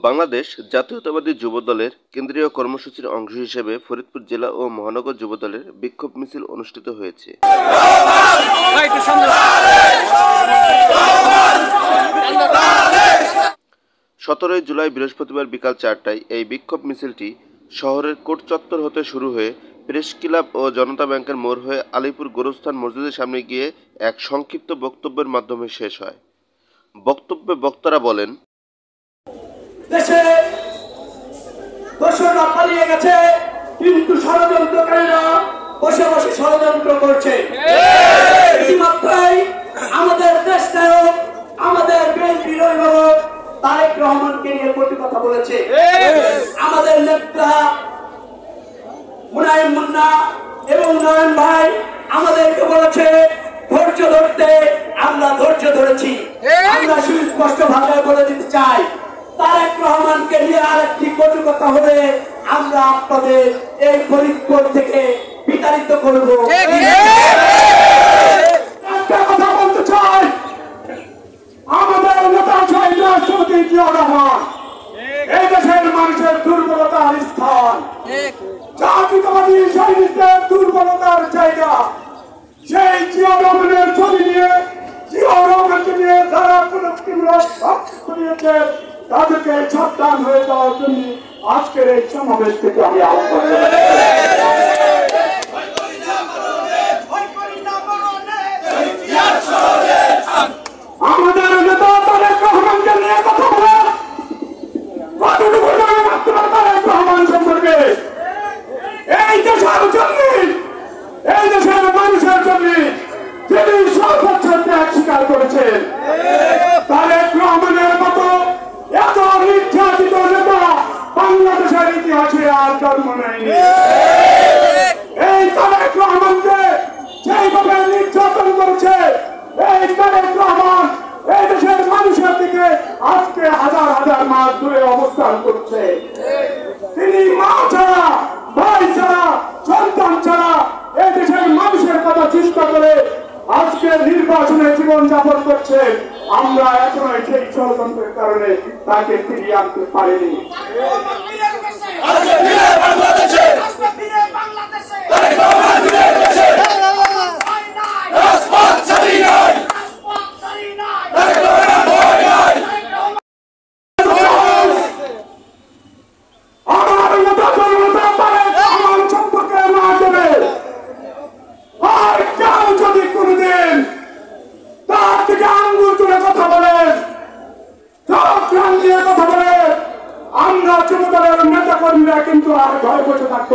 বাংলাদেশ জাতীয়তাবাদী যুবদলের কেন্দ্রীয় কর্মসূচির অংশ হিসেবে ফরিদপুর জেলা ও মহানগর যুবদলের বিক্ষোভ মিছিল অনুষ্ঠিত হয়েছে। 17 জুলাই বৃহস্পতিবার বিকাল 4টায় এই বিক্ষোভ মিছিলটি শহরের কোর্ট চত্বর হতে শুরু হয়ে প্রেস ক্লাব ও জনতা ব্যাংকের মোড় হয়ে আলীপুর গোরস্থান মসজিদের সামনে গিয়ে এক সংক্ষিপ্ত বক্তব্যের মাধ্যমে শেষ হয়। বক্তব্যে বক্তারা বলেন, দেশে দোষরা পালিয়ে গেছে, কিন্তু ষড়যন্ত্রকারীরা বসে বসে ষড়যন্ত্র করছে। ইতিমধ্যেই আমাদের দেশ নায়ক, আমাদের বিএনপির অভিভাবক তারেক রহমানকে নিয়ে কটি কথা বলেছে। আমাদের নেতা মুনায়েম মুন্না এবং নয়ন ভাই আমাদেরকে বলেছে ধৈর্য ধরতে, আমরা ধৈর্য ধরেছি। আমরা সুস্পষ্ট ভাষায় বলে দিতে চাই, তারেক রহমানকে নিয়ে আরেকটি কটু কথা হলে আমরা আপনাদের এই ফরিদপুর থেকে বিতাড়িত করব। একটা কথা বলতে চাই, আমাদের নেতা শহীদ রাষ্ট্রপতি জিয়াউর রহমান এই দেশের মানুষের দুর্বলতার স্থান, জাতীয়তাবাদী সৈনিকদের দুর্বলতার জায়গা। সেই জিয়াউর রহমানের ছবি নিয়ে, জিয়াউর রহমানকে নিয়ে যারা কোনো করিয়েছে তাদেরকে সাবধান হয়ে যাওয়ার জন্য আজকের এই সমাবেশ থেকে আমি আহ্বান আমাদের নেতা তারেক রহমানকে নিয়ে কথা বলে তারেক রহমান সম্পর্কে এই দেশের জন্য, এই দেশের মানুষের জন্য যিনি সর্বোচ্চ ত্যাগ স্বীকার করেছেন, তারেক রহমানের মতো এত নির্যাতিত নেতা বাংলাদেশের ইতিহাসে আর জন্ম নেয়নি। এই তারেক রহমানকে সেইভাবে নির্যাতন করেছে, এই তারেক রহমান এই দেশের মানুষের দিকে আজকে হাজার হাজার মাস দূরে অবস্থান করছে। তিনি মা ছাড়া, ভাই ছাড়া, সন্তান ছাড়া এই দেশের মানুষের কথা চিন্তা করে আজকে নির্বাচনে জীবন যাপন করছে। আমরা এখনো সেই ষড়যন্ত্রের কারণে তাকে ফিরিয়ে আনতে পারিনি। কিন্তু আর ঘরে বসে থাকতে